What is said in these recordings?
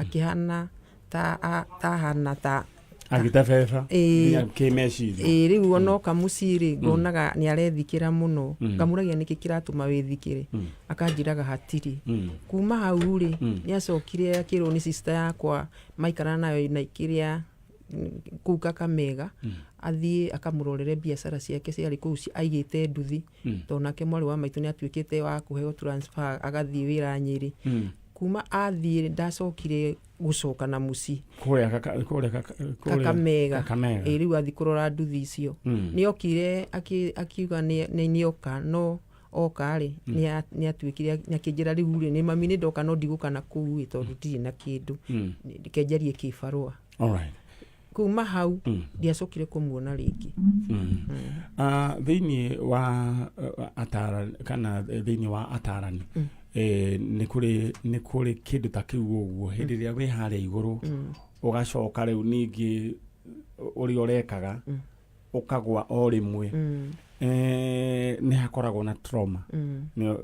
akihana ta hana ta agitafefa ya kemeci riu ono kamuciri ngonaga ni arethikira muno ngamuragia niki kiratuma withikire akanjiraga hatiri kuma hau ri ni acokire akirwo ni sister yakwa maikara nayo na ikiria kuka Kamega athie akamurorere biashara ciake ciari kuu aigite nduthi tonake mwari wa maitu ni atuikite wa kuheo transfer agathie wira Nyeri kuma athie ndacokire gucoka na muci Kamega riu athi kurora nduthi icio ni okire akiuga ni oka no oka ri ni atuikire nyakinjira riu ri ni mami ni ndoka no ndiguka na kuu tondu ndiri na kindu ndikenjerie kibarua alright kuma hau ndiacokire kumuona ringi thiini wa atara kana thiini wa atarani ni kuri kindu ta kiu uguo hindi ria we haria iguru ugacoka riu ningi uri orekaga ukagwa o rimwe ni hakoragwo na trauma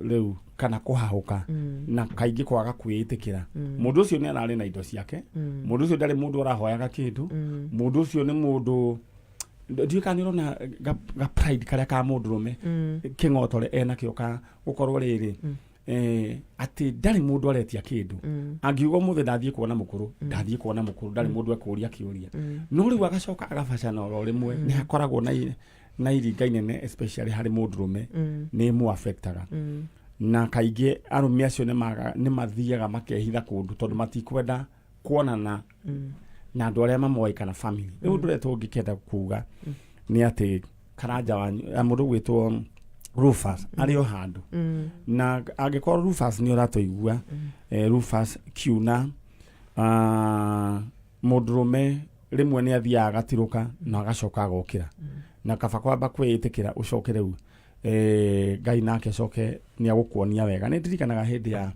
riu kana kuhahuka na kaingi kwaga kwiitikira mundu ucio ni arari na indo ciake mundu ucio ndari mundu arahoyaga kindu mundu ucio ni mundu ndiyo kaniro na ga pride kare ka mundu rume kingotore ena kioka gukorwo riri ati ndari mundu aretia kindu angiugo muthe ndathie kuona mukuru ndari mundu akuria kiuria no riu agacoka agabacana oro rimwe ni hakoragwo na iringa inene especially hari mundu rume ni mu affectaga na kaingi arume acio ni mathiaga makehitha kundu tondu matikwenda kuonana na andu aria mamoi kana family riu nduretwo ngikenda kuga ni ati karanja wa mundu gwitwo Rufus ario handu na angikorwo Rufus ni uratoigua Rufus kiuna mundurume rimwe ni athia agatiruka na agacoka agokira na kaba kwamba kwiitikira ucokere u Ngai nake coke ni agukuonia wega ni ndirikanaga hindi ya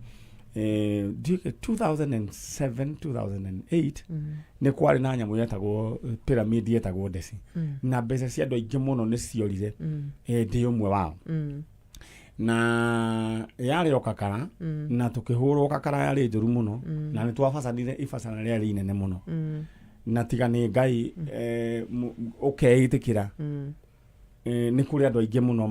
2007 2008 ni kwari na nyamu yetagwo pyramid yetagwo Desi na mbeca cia andu aingi muno ni ciorire ndi umwe wao na yari okakara na tukihurwo kakara yari njuru muno na ni twafacanire ifacana ria inene muno na tiga ni Ngai ukeitikira ni kuri andu aingi muno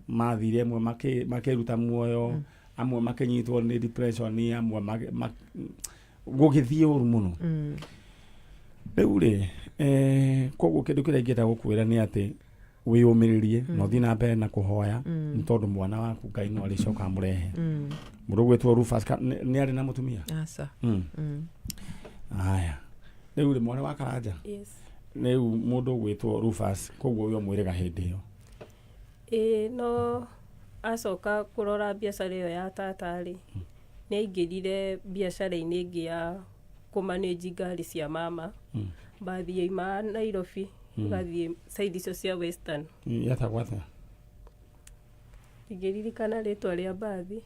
mathire amwe makiruta muoyo amwe makinyitwo ni depression amwe gugithie uru muno riu ri koguo kindu kiria ingita gukwira ni ati wiyumiririe no thina mbere na kuhoya ni tondu mwana waku Ngai no aricoka murehe mundu gwitwo Rufus ni ari na mutumia asa aya riu ri mwana wa karanja yes riu mundu gwitwo Rufus koguo uyo mwirega hindi yo no acoka kurora biashara iyo ya tatari ni aingirire biashara-ini ingi ya kumanage ngari cia mama bathie ima Nairobi bathie side icio cia Western yatagwata igiririkana ritwa ria bathi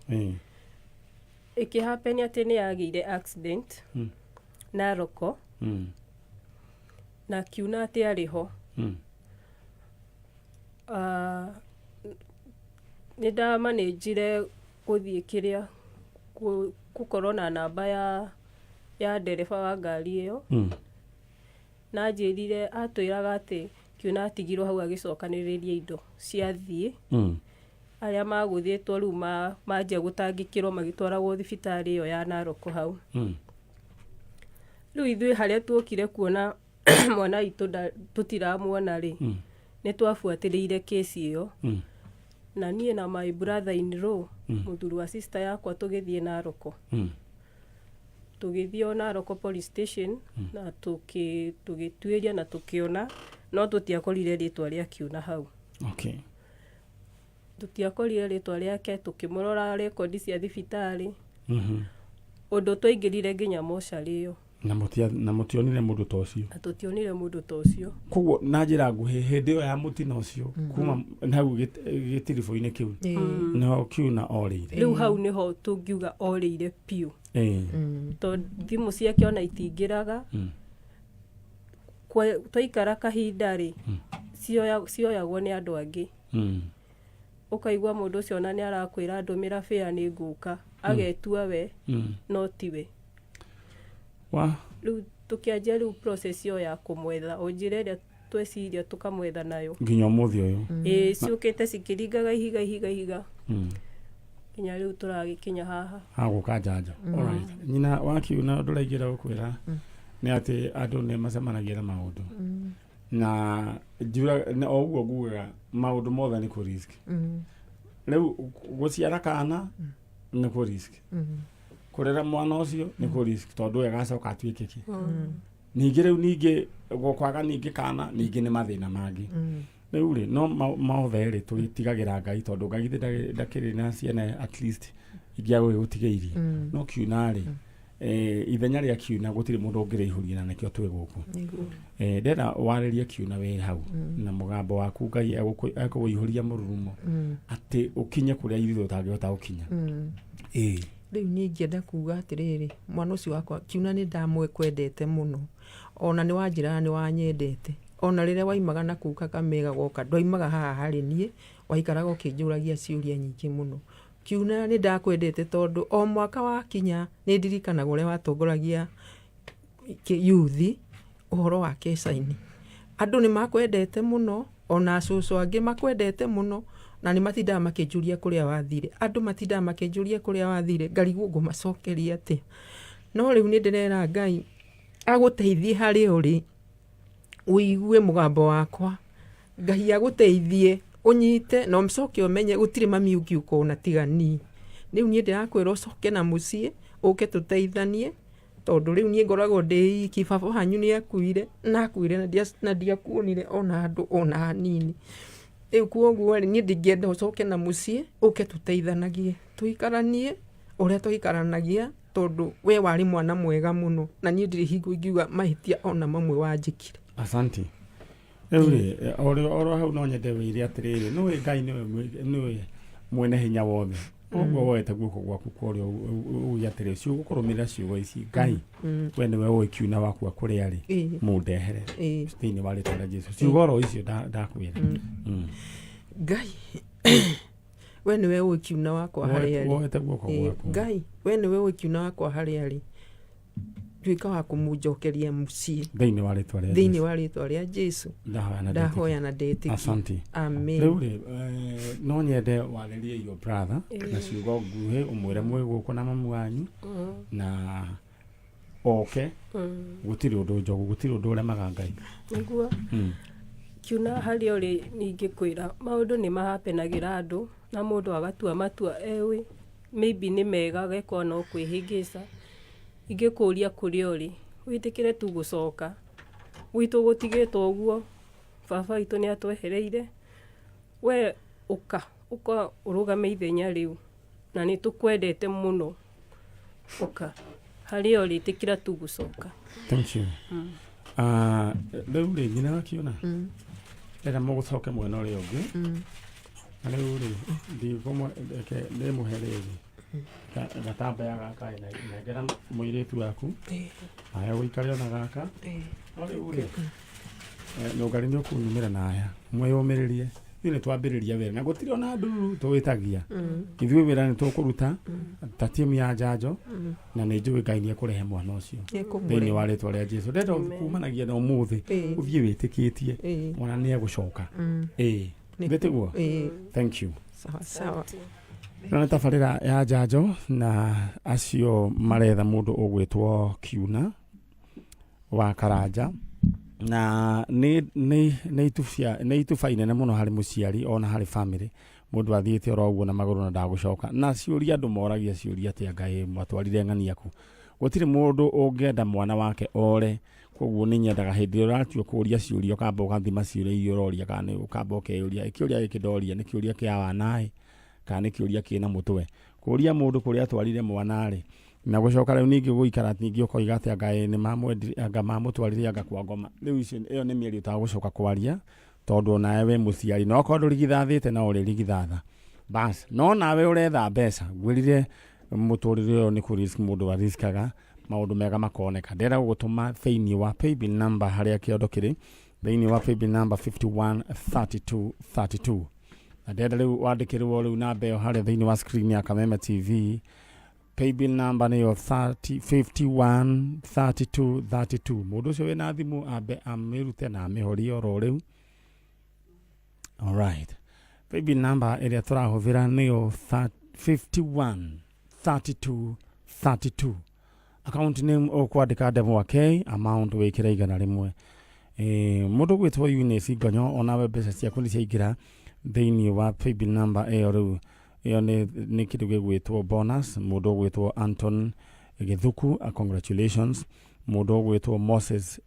ikihappen ati ni agire accident Naroko na kiuna ati ariho ni da managire kuthie kiria gukorwo na namba ya ndereba wa ngari iyo na njirire atwiraga ati kiuna atigirwo hau agicokaniriria indo ciathie aria maguthietwo riu manjia gutangikirwo magitwaragwo thibitari iyo ya Naroko hau riu ithui haria tuokire kuona mwana itu tutiramuona ri ni twafuatiriire case iyo na nie na my brother in law muthuri wa sister yakwa tugithie Naroko tugithio Naroko police station na tugituiria na tukiona no tutiakorire ritwa ria kiuna hau okay tutiakorire ritwa riake tukimurora record cia thibitari undu twaingirire nginya mochari iyo na mutionire mundu ta ucio tutionire mundu ta ucio koguo na njira nguhi hindi iyo ya mutina ucio kuma hau gitirifo-ini kiu no kiuna orire riu hau niho tungiuga orire piu to thimu ciake ona itingiraga twaikara kahinda ri cioyagwo ni andu angi ukaigua mundu ucio ona ni arakwira ndumira fare ni nguka agetua we no tiwe Riu tukianjia riu process yo ya kumwetha onjire ria tweciria tukamwetha nayo nginya muthi uyu ciukite cikiringaga ihiga kinya riu turagikinya haha haguka Njanjo. Alright, nyina wakiuna nduraigira gukwira ni ati andu ni macemanagia na maundu na njura oguo nguga maundu mothe ni ku risk riu guciara kana ni ku risk kurera mwana ucio ni ku risk tondu agacoka atuike ki ningi riu ningi gukwaga ningi kana ningi ni mathina mangi riu ri no maothe ri twitigagira Ngai tondu Ngai ndakiri na ciana at least igia gutigeiri no kiuna ri ithenya ria kiuna gutiri mundu ungirihuria na nikio twi guku ndenda waririe kiuna we hau na mugambo waku Ngai akuihuria mururumo ati ukinye kuria ithu utangihota ukinya riu ni ngienda kuga atiriri mwana ucio wakwa kiuna ni ndamwekwendete muno ona ni wanjira ni wanyendete ona riria waimaga na kuu Kameme goka ndwaimaga haha hari nie waikaraga ukinjuragia ciuria nyingi muno kiuna ni ndakwendete tondu o mwaka wa kinya ni ndirikanaga uria watongoragia yuthi uhoro wa kecaini andu ni makwendete muno ona cucu angi makwendete muno na ni matindaga makinjuria kuria wathire andu matindaga makinjuria kuria wathire ngarigwo ngumacokeria ati no riu ni ndirera Ngai aguteithie hari uri uigue mugambo wakwa Ngai aguteithie unyite no mcoke umenye gutire mami ukiuko na tigani riu ni ndirakwira ucoke na mucie uke tuteithanie tondu riu ni ngoragwo ndi kibabo hanyu ni akuire na ndiakuonire ona andu ona hanini riu kuoguo ni ndingienda ucoke na mucie uke tuteithanagie tuikaranie uria tuikaranagia tondu we wari mwana mwega muno na ni ndiri hingo ingiuga mahitia ona mamwe wanjikire. Asante. Ewe oro hau no nyende wiri atiriri no Ngai ni mwene hinya wothe ogwo wete guko gwaku kurio uyatire cio gukurumira ciugo ici Ngai we ni we ukiuna waku akuri ari mundehere thini wari tona Jesu ciugo ro icio ndakwira Ngai we ni we ukiuna wakwa hari ari wete guko gwaku Ngai we ni we ukiuna wakwa hari ari tuika wa kumujokeria mucie thini wa ritwa ria Jesu ndahoya na ndetiki. Asante. Amen. Riu no nyende waririe your brother na ciugo nguhe umwire mwiguko na mamu wanyu na gutiri undu njogu gutiri undu uremaga Ngai niguo kiuna hari uri ningikwira maundu ni mahapenagira andu na mundu agatua matua ewe maybe ni mega geko no kwihingisa ingikuria kuri uri witikire tu gucoka witu gutigitwo uguo baba itu ni atwehereire we uka urugame ithenya riu na ni tukwendete muno uka hari uri tikira tu gucoka. Thank you. Riu ri nyina akiona era mugucoke mwena uri ungi riu ri ndi muhereri gatambaya gaka na ngera muiritu waku aya wikare ona gaka ori uri no ngari ni kunyumira na aya mweyomiririe ni twambiriria wera na gutiri ona ndu tuwitagia ithuĩ wĩra ni tukuruta ta timu ya Njanjo na nĩ njũĩ Ngai nĩ ekũrehe mwana ũcio thĩinĩ wa rĩtwa rĩa Jesu ndenda kumanagia na ũmũthĩ ũthiĩ wĩtĩkĩtie mwana nĩ egũcoka ndĩtiguo. Thank you. Sawa. Nĩ tabarĩra ya Njanjo na acio maretha mũndũ ũgwĩtwo Kiuna wa Karanja na nĩ ituba inene mũno harĩ mũciari ona harĩ family mũndũ athiĩte oro ũguo na magũrũ na ndagũcoka na ciũria andũ moragia ciũria atĩa Ngai mwatwarire ng'ani yaku gũtirĩ mũndũ ũngĩenda mwana wake ore koguo nĩ nyendaga hĩndĩ ũratua kũria ciũria ũkamba ũgathima ciũria iria ũroria kana ũkamba ũkeyũria kĩũria gĩkĩ ndoria nĩ kĩũria kĩa wanaĩ kana nĩ kĩũria kĩna mũtwe kũria mũndũ kũrĩa atwarire mwana rĩ na gucoka riu ningi guikara ningi ukoiga ati Ngai ni mamutwarire anga kwa ngoma riu iyo ni mieri utagucoka kwaria tondu nawe we muciari no kondu rigithathite na uri rigithatha bas no nawe uretha mbeca gwirire muturire yo ni ku risk mundu wa riskaga maundu mega makoneka ndera gutuma thĩinĩ wa paybill number haria kiondo kiri thĩinĩ wa paybill number 513232 na ndera riu wandikirwo riu namba iyo haria thĩinĩ wa screen ya Kameme TV paybill number nĩyo 513232 mũndũ ũcio wĩna thimũ ambe amĩrute na amĩhorie oro rĩu. Alright, paybill number ĩrĩa tũrahũthĩra nĩyo 513232. Account name ũkwandĩka Demo K, amount wĩkĩra igana rĩmwe. Mũndũ gwĩtwo Eunice Ngonyo onawe mbeca ciaku nĩ ciaingĩra thĩinĩ wa paybill number ĩyo rĩu. Iyo nĩ kĩndũ gĩgwĩtwo bonus. Mũndũ gwĩtwo Anton Githuku, congratulations. Mũndũ gwĩtwo Moses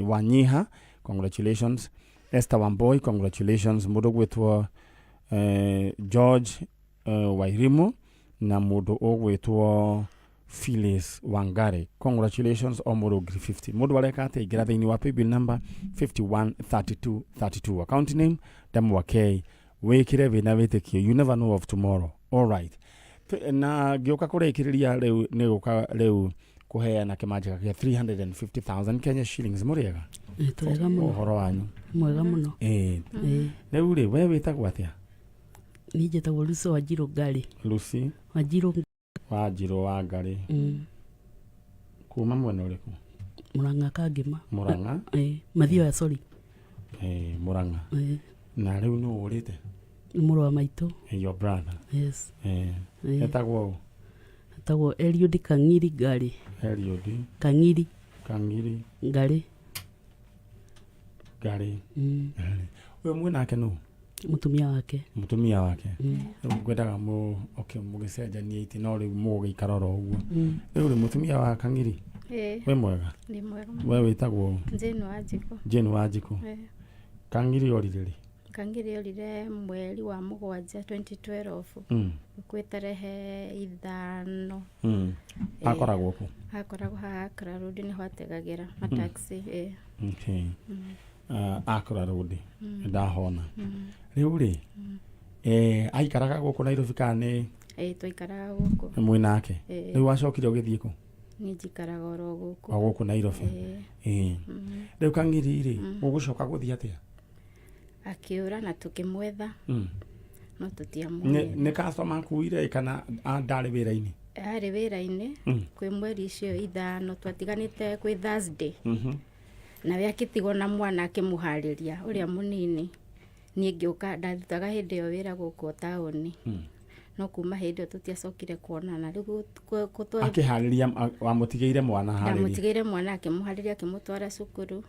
Wanyiha, congratulations. Esther Wamboi, congratulations. Mũndũ gwĩtwo George Wairimu na mũndũ ũgwĩtwo Phyllis Wangare, congratulations. O mũndũ 50. Mũndũ areka atĩ ingĩra thĩinĩ wa paybill number 513232. Account name Demo K. Wĩkĩre wĩna wĩtĩkio, you never know of tomorrow. All right, na ngĩũka kũrĩkĩrĩria rĩu nĩ gũka rĩu kũheana kĩmanjĩka kĩa 350,000 Kenya shillings. Mũrĩega? Twega mũno. Ũhoro wanyu? Mwega mũno. Rĩu rĩ we wĩtagwo atĩa? Niĩ njĩtagwo Lucy Wanjirũ Ngari. Lucy Wanjirũ wa Ngari. Kuma mwena ũrĩkũ? Mũrang'a Kangĩma. Mũrang'a? Mathioya, sorry. Mũrang'a. Na rĩu nũ ũrĩte? Nĩ mũrũ wa maitũ. Your brother? Yes. Etagwo ũ? Etagwo Eliud Kang'iri Ngari. Eliud Kang'iri Ngari. We mwenake nũ? Mũtumia wake. Mũtumia wake. Ngwendaga mũgĩcenjania iti no rĩu mũgĩikara oro ũguo. Rĩu rĩ mũtumia wa Kang'iri? We mwega? Nĩ mwega. We wĩtagwo? Jane Wanjikũ. Kang'iri orire rĩ? Kang'iri orire mweri wa mũgwanja 2012. Kwĩ tarehe 5. Akoragwo kũ? Akoragwo haha Akra Road nĩho ategagĩra mataxi. Okay. Akra Road. Ndahona. Rĩu rĩ aikaraga gũkũ Nairobi kana nĩ? Twaikaraga gũkũ. Mwĩ nake? Rĩu wacokire ũgĩthiĩ kũ? Niĩ njikaraga oro gũkũ. O gũkũ Nairobi? Rĩu Kang'iri rĩ ũgũcoka gũthiĩ atĩa? Akĩũra na tũkĩmwetha no tũtiamuonire. Nĩ customer akuire kana ndarĩ wĩra-inĩ? Arĩ wĩra-inĩ kwĩ mweri icio 5 twatiganĩte kwĩ Thursday. Nawe akĩtigwo na mwana akĩmũharĩria ũrĩa mũnini. Niĩ ngĩũka ndarutaga hĩndĩ ĩyo wĩra gũkũ taũni. No kuma hĩndĩ ĩyo tũtiacokire kuonana. Rĩu akĩharĩria wamũtigĩire mwana harĩria? Ndamũtigĩire mwana akĩmũharĩria akĩmũtwara cukuru.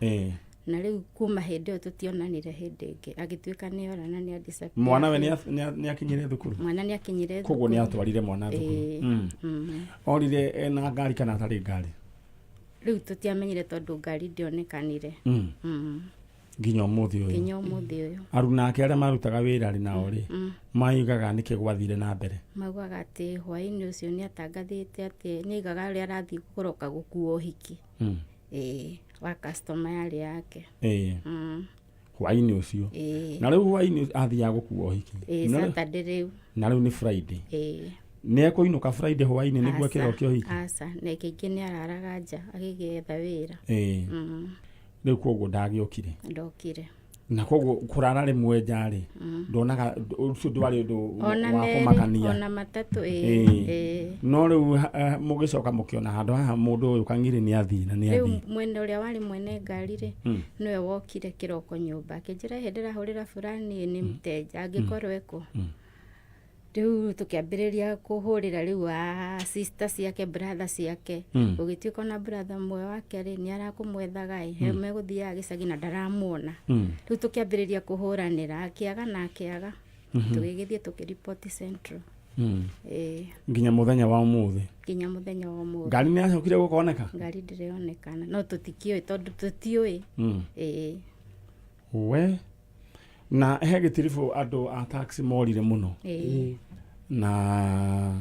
Na rĩu kuma hĩndĩ ĩyo tũtionanire hĩndĩ ĩngĩ. Agĩtuĩka nĩ ora na nĩ disappear. Mwana we nĩ akinyire thukuru? Mwana nĩ akinyire thukuru. Koguo nĩ atwarire mwana thukuru. Orire na ngari kana atarĩ ngari? Rĩu tũtiamenyire tondũ ngari ndionekanire. Nginya ũmũthĩ ũyũ? Aruna ake arĩa marutaga wĩra rĩ nao rĩ maigaga nĩkĩ gwathire na mbere? Maugaga atĩ hwaĩ-inĩ ũcio nĩ atangathĩte atĩ nĩ aigaga ũrĩa arathiĩ kũroka gũkuo ũhiki wa customer yarĩ yake. Hwaĩ-inĩ ũcio? Na rĩu hwaĩ-inĩ athiaga gũkuo ũhiki? Saturday rĩu. Na rĩu nĩ Friday? Nĩ ekũinũka Friday hwaĩ-inĩ nĩguo kĩrokio ũhiki? Aca, na kaingĩ nĩ araraga nja agĩgetha wĩra. Rĩu koguo ndagĩokire? Ndokire. Na koguo kũrara rĩmwe nja rĩ ndonaga ũcio ndwarĩ ũndũ wa kũmakania? Ona matatũ. No rĩu mũgĩcoka mũkĩona handũ haha mũndũ ũyũ Kang'iri nĩ athiĩ na nĩ athiĩ? Rĩu mwene ũrĩa warĩ mwene ngari rĩ nĩwe wokire kĩroko nyũmba akĩnjĩra hĩndĩ ndĩrahũrĩra fulani nĩ mteja angĩkorwo eko. Rĩu tũkĩambĩrĩria kũhũrĩra rĩu sister ciake brother ciake. Gũgĩtuĩka na brother mwe wake rĩ nĩ arakũmwethaga he megũthiaga gĩcagi na ndaramuona. Rĩu tũkĩambĩrĩria kũhũranĩra akĩaga na akĩaga. Tũgĩgĩthiĩ tũkĩripoti Central. Nginya mũthenya wa ũmũthĩ? Nginya mũthenya wa ũmũthĩ. Ngari nĩ yacokire gũkoneka? Ngari ndĩrĩonekana no tũtikĩũĩ tondũ tũtiũĩ. We na he gĩtiribũ andũ a taxi morire mũno na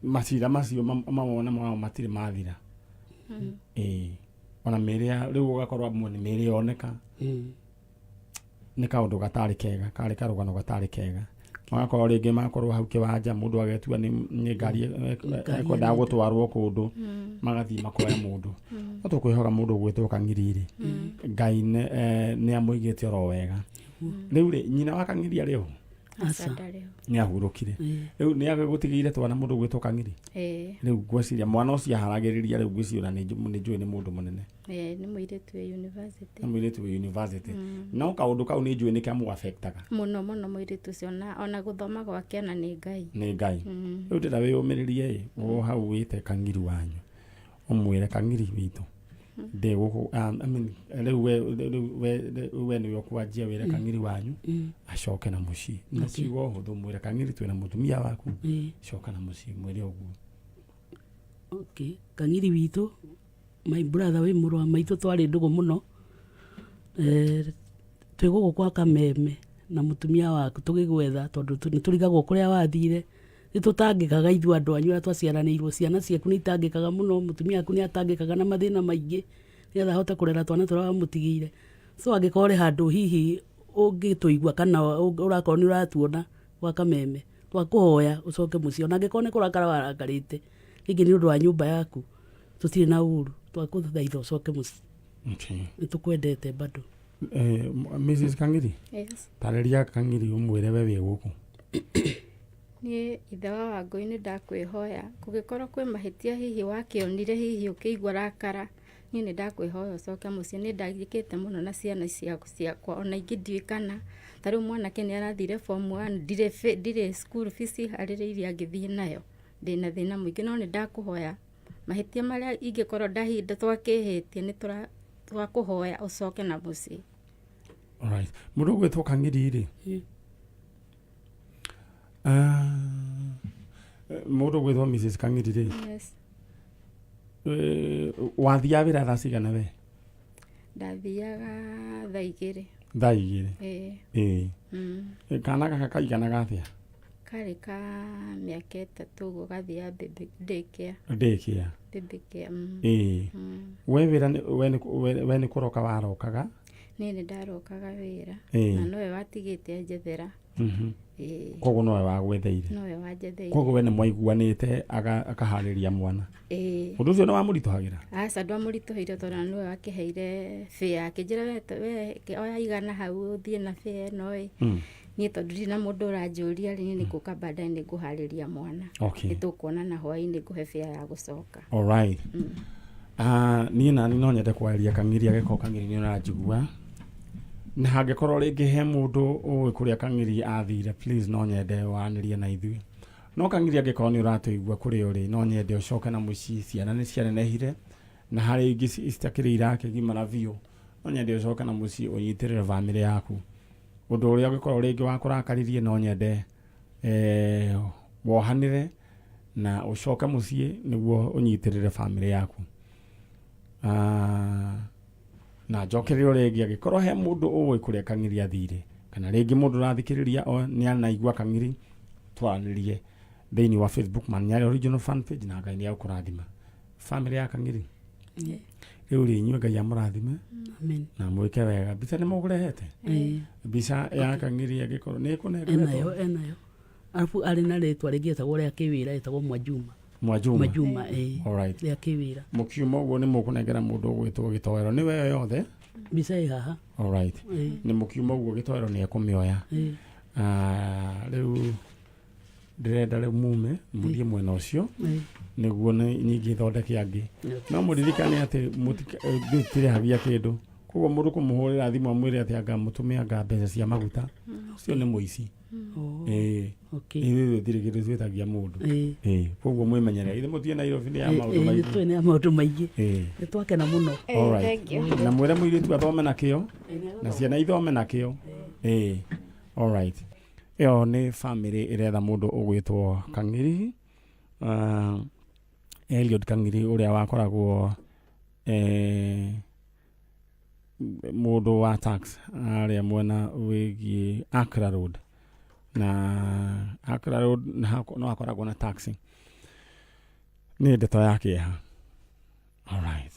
macira macio mamona matirĩ mathira. Ona mĩrĩa rĩu ũgakorwo amwe nĩ mĩrĩ yoneka. Nĩ kaũndũ gatarĩ kega, karĩ karũgano gatarĩ kega. Magakorwo rĩngĩ makorwo hau kĩwanja mũndũ agetua nĩ ngari ekwendaga gũtwarwo kũndũ magathiĩ makoya mũndũ. No tũkwĩhoka mũndũ gwĩtwo Kang'iri Ngai nĩ amũigĩte oro wega. Rĩu rĩ nyina wa Kang'iri arĩ ho? aca ndarĩho nĩ ahurũkire rĩu nĩ agũtigĩire twana mũndũ gwĩtwo Kang'iri rĩu ngwĩciria mwana ũcio aharagĩrĩria rĩu ngwĩciria nĩ njũĩ nĩ mũndũ mũnene nĩ mũirĩtu wĩ university nĩ mũirĩtu wĩ university no kaũndũ kau nĩ njũĩ nĩ kamũ-affectaga mũno mũirĩtu ũcio ona gũthoma gwake ona nĩ Ngai rĩu ndĩra wĩyũmĩrĩrie o hau wĩte Kang'iri wanyu ũmwĩre Kang'iri witũ rĩu we nĩwe ũkwanjia wĩre Kang'iri wanyu acoke na mũciĩ na ciugo hũthũ mwĩre Kang'iri twĩna mũtumia waku coka na mũciĩ mwĩre ũguo Kang'iri witũ my brother wĩ mũrũ wa maitũ twarĩ ndũgũ mũno twĩ gũkũ kwa Kameme na mũtumia waku tũgĩgwetha tondũ nĩ tũrigagwo kũrĩa wathire nĩ tũtangĩkaga ithuĩ andũ anyu arĩa twaciaranĩirwo ciana ciaku nĩ itangĩkaga mũno mũtumia waku nĩ atangĩkaga na mathĩna maingĩ nĩgetha ahote kũrera twana tũrĩa wamũtigĩire so angĩkorwo rĩ handũ hihi ũngĩtũigua kana ũrakorwo nĩ ũratuona gwa Kameme twakũhoya ũcoke mũciĩ ona angĩkorwo nĩ kũrakara warakarĩte rĩngĩ nĩ ũndũ wa nyũmba yaku tũtirĩ na ũru twakũthaitha ũcoke mũciĩ nĩ tũkwendete bado Mrs. Kang'iri tarĩria Kang'iri ũmwĩre we wĩ gũkũ niĩ ithe wa Wangũi nĩ ndakwĩhoya kũngĩkorwo kwĩ mahĩtia hihi wakĩonire hihi ũkĩigua rakara niĩ nĩ ndakwĩhoya ũcoke mũciĩ nĩ ndagĩkĩte mũno na ciana ciakwa ona ingĩ ndiũĩ kana ta rĩu mwanake nĩ arathire form 1 ndirĩ school fees harĩrĩirie angĩthiĩ nayo ndĩna thĩna mũingĩ no nĩ ndakũhoya mahĩtia marĩa ingĩkorwo ndahinda twakĩhĩtie nĩ twakũhoya ũcoke na mũciĩ alright mũndũ gwĩtwo Kang'iri rĩ mũndũ gwĩtwo Mrs. Kang'iri rĩ wathiaga wĩra thaa cigana we ndathiaga thaa igĩrĩ kana gaka kaiganaga atĩa karĩ ka mĩaka 3 ũguo gathiaga daycare we nĩ kũroka warokaga nĩ ndarokaga wĩra na nowe watigĩte njethera koguo nowe wagwetheire koguo we nĩ mwaiguanĩte akaharĩria mwana ũndũ ũcio nĩ wamũritũhagĩra aca ndwamũritũhĩire tondũ nĩwe wakĩheire fare akĩnjĩra we oya igana hau ũthiĩ na fare ĩno niĩ tondũ ndĩ na mũndũ ũranjũria rĩ nĩ kũka baadaye nĩ ngũharĩria mwana nĩ tũkuonana hwaĩ-inĩ ngũhe fare ya gũcoka alright niĩ nani no nyende kwarĩria Kang'iri agĩkorwo Kang'iri nĩ ũranjigua na hangĩkorwo rĩngĩ he mũndũ ũĩ kũrĩa Kang'iri athire please no nyende wanĩrie na ithuĩ no Kang'iri angĩkorwo nĩ ũratũigua kũrĩa ũrĩ no nyende ũcoke na mũciĩ ciana nĩ cianenehire na harĩ ingĩ citakĩrĩ irakĩgimara biũ no nyende ũcoke na mũciĩ ũnyitĩrĩre bamĩrĩ yaku ũndũ ũrĩa ũngĩkorwo rĩngĩ wakũrakaririe no nyende wohanĩre na ũcoke mũciĩ nĩguo ũnyitĩrĩre bamĩrĩ yaku na njokerero rĩngĩ angĩkorwo he mũndũ ũĩ kũrĩa Kang'iri athire kana rĩngĩ mũndũ ũrathikĩrĩria nĩ anaigua Kang'iri twaranĩrie thĩinĩ wa Facebook man Nyari original fan page na Ngai nĩ agũkũrathima bamĩrĩ ya Kang'iri rĩu rĩ inyuĩ Ngai amũrathime na mwĩke wega mbica nĩ mũkũrehete mbica ya Kang'iri angĩkorwo nĩ ĩkũnengeretwo enayo arabu arĩ na rĩtwa rĩngĩ etagwo rĩa kĩwĩra etagwo Mwajuma alright rĩa kĩwĩra mũkiuma ũguo nĩ mũkũnengera mũndũ ũgwĩtwo Gĩtoero nĩ we yothe mbica ĩ haha alright nĩ mũkiuma ũguo Gĩtoero nĩ ekũmĩoya rĩu ndĩrenda rĩu mume mũthiĩ mwena ũcio nĩguo nyingĩ thondeke angĩ no mũririkane atĩ mũtirĩhagia kĩndũ koguo mũndũ kũmũhũrĩra thimũ amwĩre atĩ anga mũtũme anga mbeca cia maguta ũcio nĩ mũici ithuĩ gũtirĩ kĩndũ twĩtagia mũndũ koguo mwĩmenyere ithe mũthiĩ Nairobi nĩ ya maũndũ maingĩ nĩ ya maũndũ maingĩ nĩ twakena mũno na mwĩre mũirĩtu athome na kĩo na ciana ithome na kĩo alright ĩyo nĩ bamĩrĩ ĩretha mũndũ ũgwĩtwo Kang'iri Eliud Kang'iri ũrĩa wakoragwo mũndũ wa tax arĩa mwena wĩgiĩ Accra Road na Accra Road no akoragwo na taxi nĩ ndeto ya kĩeha alright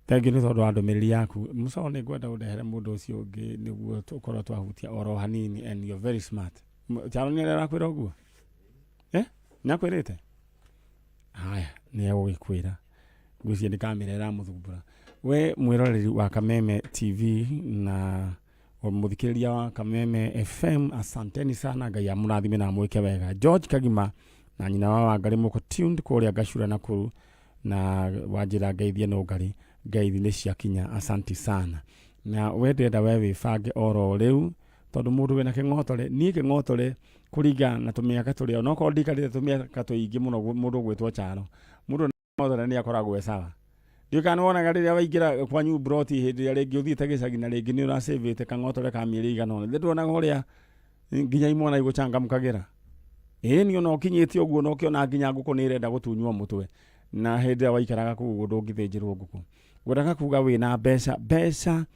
thengi nĩ tondũ wa ndũmĩrĩri yaku mũco nĩ ngwenda ũndehere mũndũ ũcio ũngĩ nĩguo tũkorwo twahutia oro hanini and you're very smart charo nĩ arakwĩra ũguo nĩ akwĩrĩte haya nĩ egũgĩkwĩra ngwĩciria nĩ kamera ĩramũthumbũra we mwĩroreri wa Kameme TV na muthikiriria wa Kameme FM, asanteni sana, Ngai amurathime na mwike wega. George Kagima na nyina wa Wangari muko tuned kuria Gacura Nakuru, na wajira ngeithie no ngeithi ni ciakinya, asanti sana. Na wendenda wewe fange oro riu tondu mundu wina king'otore, nie king'otore kuriga na tumiaka turi ona ko ndikarire tumiaka tuingi muno mundu gwitwo Charo, mundu ng'otore ni akoragwo sawa. Ndio kana wona riria waingira kwanyu broti hindi ya ringi uthiite gicagi na ringi ni ura savete kang'otore ka mieri igana nthi ndona uria nginya imwana igucangamkagira ni ona ukinyite uguo no kiona nginya nguku ni irenda gutunywo mutwe na hindi ya waikaraga kugu ndungithinjirwo nguku guraga kuga wina mbeca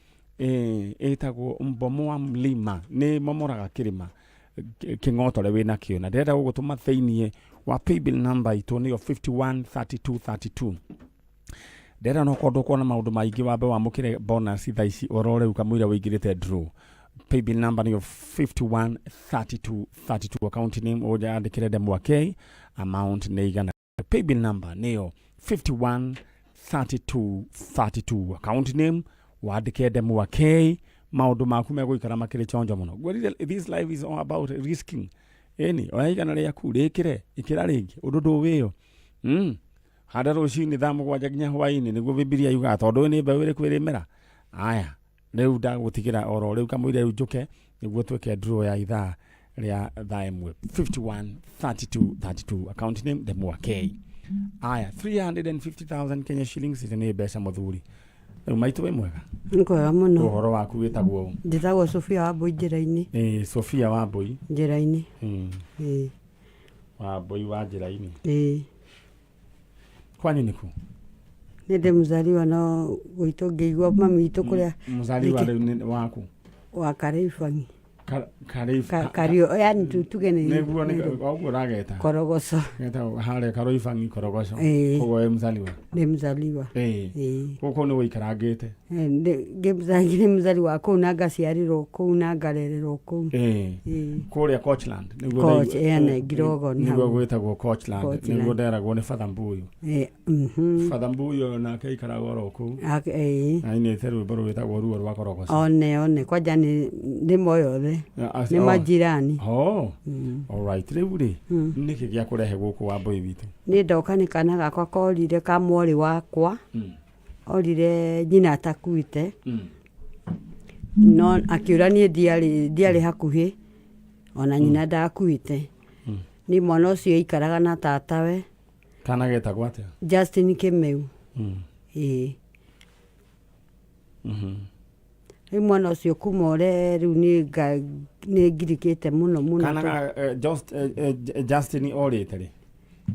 etagwo mbomo wa mlima ni momoraga kirima king'otore wina kio na ndenda gugutuma theinie wa paybill number itu ni 513232. Ndera no kondo kuona maundu maingi wambe wamukire bonus thaici orore ukamwira wingirite draw. Paybill number ni 513232, account name oja andikire Demo K, amount ni igana. Paybill number ni 513232, account name wandikire Demo K, maundu maku meguikara makire chonjo muno. This life is all about risking. Oigana ria ku rikire ikira ringi undu wiyo. Hada rucini thamu gwaja nginya hwaini niguo Bibilia yuga tondu ni mbeũ iriku irimera. Aya riu ndagutigira oro riu kamwire riu njuke niguo tweke draw ya ithaa ria thaa imwe. 513232, account name Demo K. Aya 350,000 Kenya shillings ni mbeca muthuri. Riu maitu we mwega nkwega muno. Uhoro waku witagwo? Njitagwo Sofia Wambui njira-ini. Sofia Wambui njira-ini. Wambui wa njira-ini. Kwanyu niku? Ninde muzaliwa no gwitu ngeigua mami itu kuria. Muzaliwa waku? Wa Karifangi. Kario yani tugene neguo ni oguo rageta Korogoso geta hare Karoifangi Korogoso kogo mzaliwa ni mzaliwa koko ni wikarangite ngemzangi ni mzaliwa ko na gaciarirwo ko na ngarererwo ko kuria Coachland niguo Coach ene girogo niguo gwetagwo Coachland niguo nderagwo ni Father Mbuyu Father Mbuyu na kaikarago ro ko aine teru baro wetagwo ruo rwa Korogoso one kwanja ni moyo ni majirani. All right. Riu niki gya kurehe guku Wambui witu? Ni ndoka ni kana gakwa korire ka mwori wakwa. Orire nyina atakuite. No akiura ni ndiari hakuhi. Ona nyina ndakuite. Ni mwana ucio ikaraga na tatawe. Kana getagwo atia? Justin Kimeu. Mwana ucio kumore riu ni ngirikite muno kana Justin orite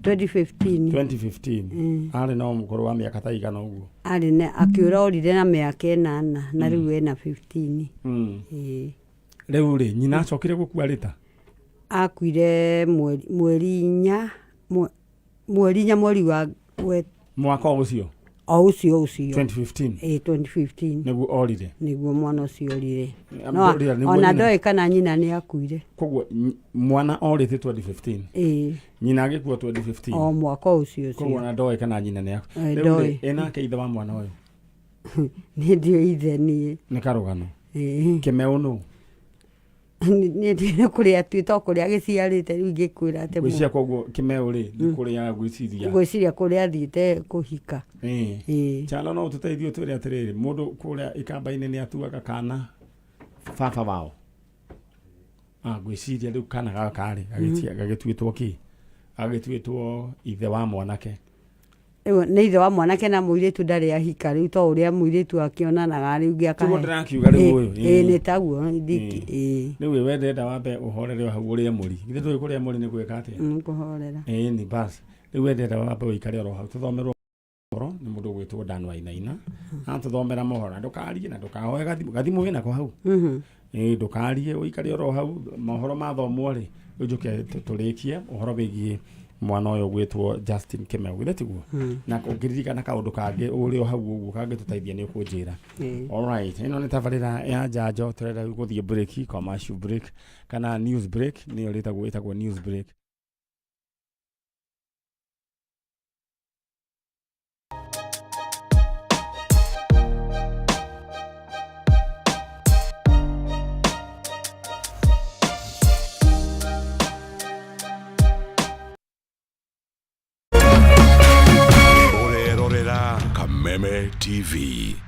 2015 ari no mukuru wa miaka ta igana uguo ari ne akiura orire na miaka 8 na riu ena 15 riu nyina acokire gukua rita akuire mweri wa mwaka ucio ucio 2015 2015 niguo orire niguo mwana ucio orire ona ndoe kana nyina ni akuire koguo mwana orite 2015 nyina agikua 2015 mwaka ucio koguo na ndoe kana nyina ni akuire ena ke ithe wa mwana uyu ni ndio ithe ni karugano Kimeu no ni ndine kuria twito kuria giciarite riu ngikwira ate gwiciria koguo Kimeu ni kuria gwiciria kuria thiite kuhika Chalo no tuteithio twire atiriri mundu kuria ikamba-ini ni atuaga kana baba wao gwiciria riu kana gakari agituitwo ki agituitwo ithe wa mwanake ni ithe wa mwanake na muiritu ndari ahika riu to uria muiritu akionanaga riu ngiaka tugo ndirakiuga riu uyu ni taguo ndiki riu we wendenda wambe uhorere hau uria muri githe tui kuria muri ni gwika atia kuhorera ni bas riu wendenda wambe uikare ro hau tuthomerwo ni mundu gwitwo Dan Wainaina na tuthomera mohoro ndukarie na ndukahoe gathimu wina ko hau ndukarie uikare ro hau mohoro mathomwo ri ujuke turikie uhoro bigie mwana uyu gwitwo Justin Kimeu gitiguo na ungiririkana kaundu kangi uri hau uguo kangi tutaithia ni ukunjira all right ino ni tabarira ya Njanjo turenda guthie break commercial break kana news break ni itagwo news break Kameme TV.